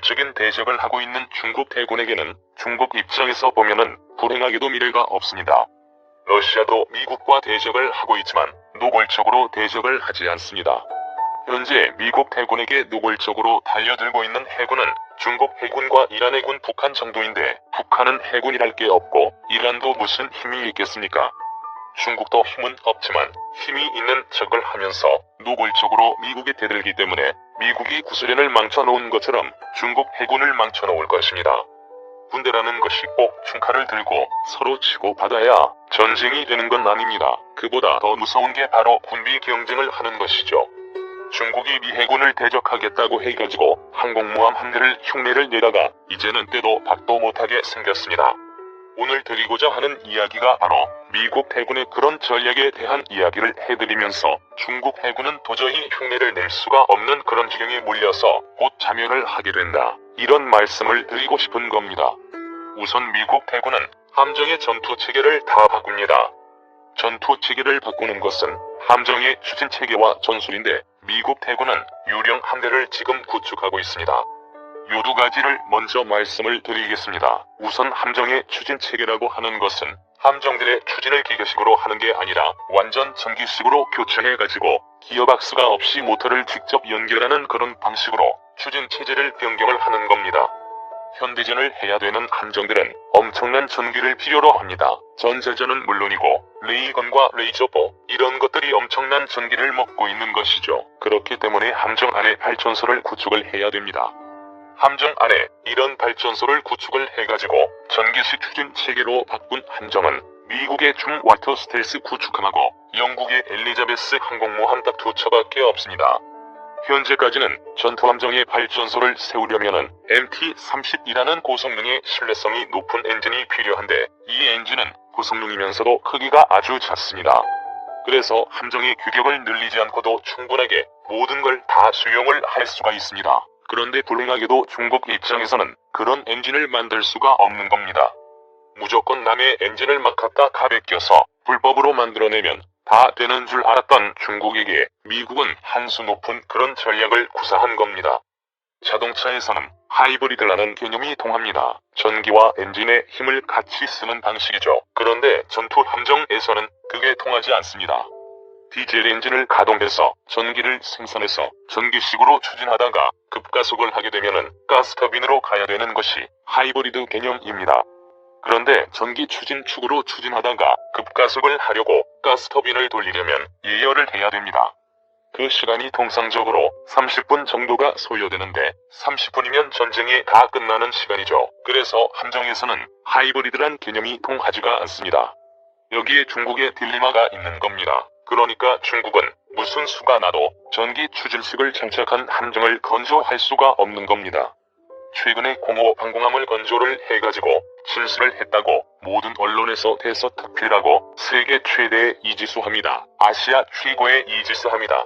직접적인 대적을 하고 있는 중국 해군에게는 중국 입장에서 보면은 불행하게도 미래가 없습니다. 러시아도 미국과 대적을 하고 있지만 노골적으로 대적을 하지 않습니다. 현재 미국 해군에게 노골적으로 달려들고 있는 해군은 중국 해군과 이란 해군, 북한 정도인데 북한은 해군이랄 게 없고 이란도 무슨 힘이 있겠습니까? 중국도 힘은 없지만 힘이 있는 척을 하면서 노골적으로 미국에 대들기 때문에 미국이 구소련을 망쳐놓은 것처럼 중국 해군을 망쳐놓을 것입니다. 군대라는 것이 꼭 총칼을 들고 서로 치고받아야 전쟁이 되는 건 아닙니다. 그보다 더 무서운 게 바로 군비 경쟁을 하는 것이죠. 중국이 미 해군을 대적하겠다고 해가지고 항공모함 한 대를 흉내를 내다가 이제는 때도 박도 못하게 생겼습니다. 오늘 드리고자 하는 이야기가 바로 미국 해군의 그런 전략에 대한 이야기를 해드리면서 중국 해군은 도저히 흉내를 낼 수가 없는 그런 지경에 몰려서 곧 자멸을 하게 된다. 이런 말씀을 드리고 싶은 겁니다. 우선 미국 해군은 함정의 전투체계를 다 바꿉니다. 전투체계를 바꾸는 것은 함정의 추진체계와 전술인데 미국 해군은 유령 함대를 지금 구축하고 있습니다. 요 두 가지를 먼저 말씀을 드리겠습니다. 우선 함정의 추진체계라고 하는 것은 함정들의 추진을 기계식으로 하는 게 아니라 완전 전기식으로 교체해가지고 기어박스가 없이 모터를 직접 연결하는 그런 방식으로 추진체제를 변경을 하는 겁니다. 현대전을 해야 되는 함정들은 엄청난 전기를 필요로 합니다. 전자전은 물론이고 레이건과 레이저보 이런 것들이 엄청난 전기를 먹고 있는 것이죠. 그렇기 때문에 함정 안에 발전소를 구축을 해야 됩니다. 함정 안에 이런 발전소를 구축을 해가지고 전기식 추진 체계로 바꾼 함정은 미국의 줌 와터 스텔스 구축함하고 영국의 엘리자베스 항공모함 딱 두 차밖에 없습니다. 현재까지는 전투함정의 발전소를 세우려면은 MT-30이라는 고성능의 신뢰성이 높은 엔진이 필요한데 이 엔진은 고성능이면서도 크기가 아주 작습니다. 그래서 함정의 규격을 늘리지 않고도 충분하게 모든 걸 다 수용을 할 수가 있습니다. 그런데 불행하게도 중국 입장에서는 그런 엔진을 만들 수가 없는 겁니다. 무조건 남의 엔진을 막 갖다 가베껴서 불법으로 만들어내면 다 되는 줄 알았던 중국에게 미국은 한 수 높은 그런 전략을 구사한 겁니다. 자동차에서는 하이브리드라는 개념이 통합니다. 전기와 엔진의 힘을 같이 쓰는 방식이죠. 그런데 전투 함정에서는 그게 통하지 않습니다. 디젤 엔진을 가동해서 전기를 생산해서 전기식으로 추진하다가 급가속을 하게 되면은 가스터빈으로 가야 되는 것이 하이브리드 개념입니다. 그런데 전기 추진축으로 추진하다가 급가속을 하려고 가스터빈을 돌리려면 예열을 해야 됩니다. 그 시간이 통상적으로 30분 정도가 소요되는데 30분이면 전쟁이 다 끝나는 시간이죠. 그래서 함정에서는 하이브리드란 개념이 통하지가 않습니다. 여기에 중국의 딜레마가 있는 겁니다. 그러니까 중국은 무슨 수가 나도 전기 추진식을 장착한 함정을 건조할 수가 없는 겁니다. 최근에 공호 항공함을 건조를 해가지고 실수를 했다고 모든 언론에서 대서특필하고 세계 최대의 이지수함이다. 아시아 최고의 이지수함이다.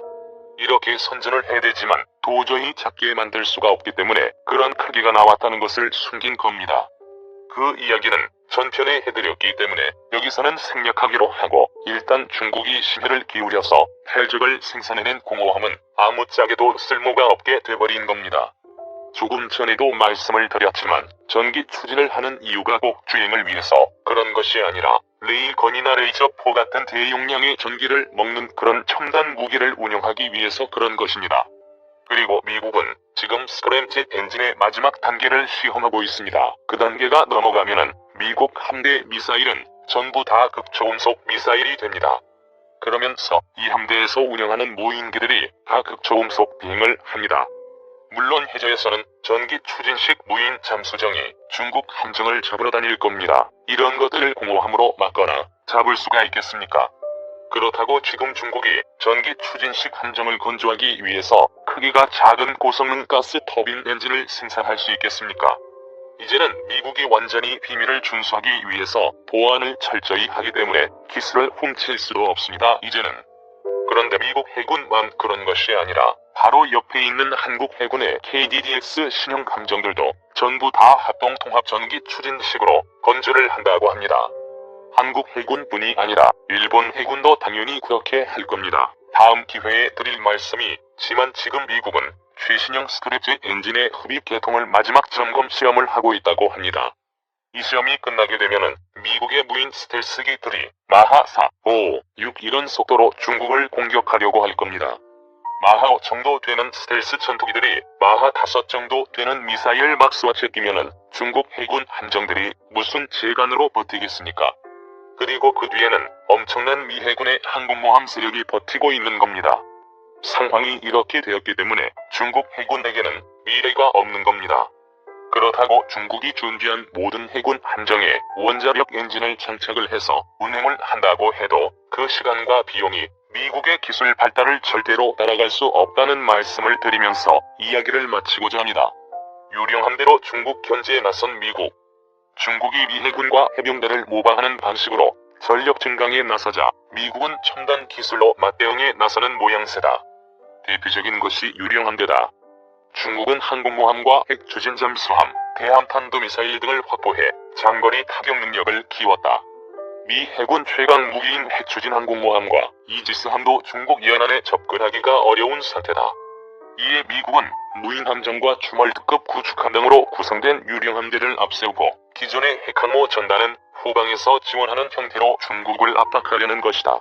이렇게 선전을 해대지만 도저히 작게 만들 수가 없기 때문에 그런 크기가 나왔다는 것을 숨긴 겁니다. 그 이야기는 전편에 해드렸기 때문에 여기서는 생략하기로 하고 일단 중국이 심혈을 기울여서 탈적을 생산해낸 공호함은 아무짝에도 쓸모가 없게 돼버린 겁니다. 조금 전에도 말씀을 드렸지만 전기 추진을 하는 이유가 꼭 주행을 위해서 그런 것이 아니라 레일건이나 레이저포 같은 대용량의 전기를 먹는 그런 첨단 무기를 운용하기 위해서 그런 것입니다. 그리고 미국은 지금 스크램젯 엔진의 마지막 단계를 시험하고 있습니다. 그 단계가 넘어가면은 미국 함대 미사일은 전부 다 극초음속 미사일이 됩니다. 그러면서 이 함대에서 운영하는 무인기들이 다 극초음속 비행을 합니다. 물론 해저에서는 전기 추진식 무인 잠수정이 중국 함정을 잡으러 다닐 겁니다. 이런 것들을 공호함으로 막거나 잡을 수가 있겠습니까? 그렇다고 지금 중국이 전기 추진식 함정을 건조하기 위해서 크기가 작은 고성능 가스 터빈 엔진을 생산할 수 있겠습니까? 이제는 미국이 완전히 비밀을 준수하기 위해서 보안을 철저히 하기 때문에 기술을 훔칠 수도 없습니다. 이제는. 그런데 미국 해군만 그런 것이 아니라 바로 옆에 있는 한국 해군의 KDDX 신형 함정들도 전부 다 합동 통합 전기 추진식으로 건조를 한다고 합니다. 한국 해군뿐이 아니라 일본 해군도 당연히 그렇게 할 겁니다. 다음 기회에 드릴 말씀이 지만 지금 미국은 최신형 스크랩제 엔진의 흡입 계통을 마지막 점검 시험을 하고 있다고 합니다. 이 시험이 끝나게 되면은 미국의 무인 스텔스기들이 마하 4, 5, 6 이런 속도로 중국을 공격하려고 할 겁니다. 마하 5 정도 되는 스텔스 전투기들이 마하 5 정도 되는 미사일 막 쏘아 제끼면은 중국 해군 함정들이 무슨 재간으로 버티겠습니까? 그리고 그 뒤에는 엄청난 미 해군의 항공모함 세력이 버티고 있는 겁니다. 상황이 이렇게 되었기 때문에 중국 해군에게는 미래가 없는 겁니다. 그렇다고 중국이 준비한 모든 해군 함정에 원자력 엔진을 장착을 해서 운행을 한다고 해도 그 시간과 비용이 미국의 기술 발달을 절대로 따라갈 수 없다는 말씀을 드리면서 이야기를 마치고자 합니다. 유령함대로 중국 견제에 나선 미국. 중국이 미 해군과 해병대를 모방하는 방식으로 전력 증강에 나서자 미국은 첨단 기술로 맞대응에 나서는 모양새다. 대표적인 것이 유령함대다. 중국은 항공모함과 핵추진 잠수함, 대함탄도미사일 등을 확보해 장거리 타격 능력을 키웠다. 미 해군 최강 무기인 핵추진 항공모함과 이지스함도 중국 연안에 접근하기가 어려운 상태다. 이에 미국은 무인함정과 주멀특급 구축함 등으로 구성된 유령함대를 앞세우고 기존의 핵항모 전단은 후방에서 지원하는 형태로 중국을 압박하려는 것이다.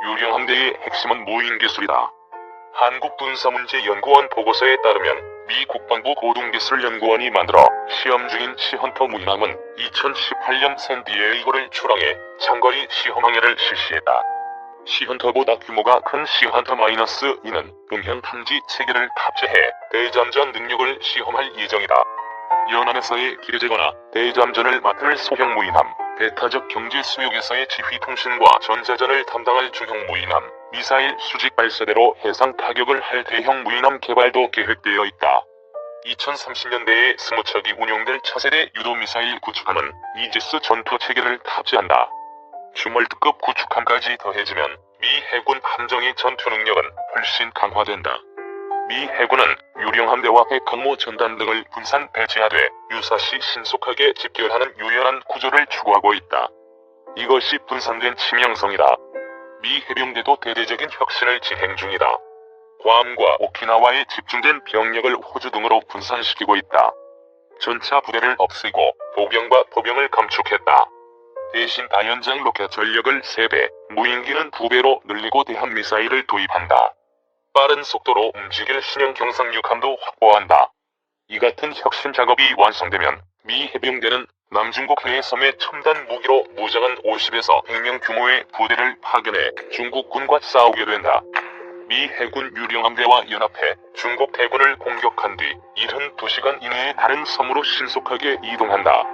유령함대의 핵심은 무인기술이다. 한국군사문제연구원 보고서에 따르면 미 국방부 고등기술연구원이 만들어 시험 중인 시헌터 무인함은 2018년 샌디에이고를 출항해 장거리 시험항해를 실시했다. 시헌터보다 규모가 큰 시헌터-2는 음향 탐지 체계를 탑재해 대잠전 능력을 시험할 예정이다. 연안에서의 기뢰제거나 대잠전을 맡을 소형 무인함, 배타적 경제 수역에서의 지휘 통신과 전자전을 담당할 중형 무인함, 미사일 수직 발사대로 해상 타격을 할 대형 무인함 개발도 계획되어 있다. 2030년대에 20척이 운용될 차세대 유도미사일 구축함은 이지스 전투 체계를 탑재한다. 주멀특급 구축함까지 더해지면 미 해군 함정의 전투 능력은 훨씬 강화된다. 미 해군은 유령함대와 핵항모 전단 등을 분산 배치하되 유사시 신속하게 집결하는 유연한 구조를 추구하고 있다. 이것이 분산된 치명성이다. 미 해병대도 대대적인 혁신을 진행 중이다. 괌과 오키나와에 집중된 병력을 호주 등으로 분산시키고 있다. 전차 부대를 없애고 보병과 포병을 감축했다. 대신 다연장 로켓 전력을 3배, 무인기는 2배로 늘리고 대함미사일을 도입한다. 빠른 속도로 움직일 신형 경상륙함도 확보한다. 이 같은 혁신 작업이 완성되면 미 해병대는 남중국 해섬의 첨단 무기로 무장한 50에서 100명 규모의 부대를 파견해 중국군과 싸우게 된다. 미 해군 유령함대와 연합해 중국 해군을 공격한 뒤 72시간 이내에 다른 섬으로 신속하게 이동한다.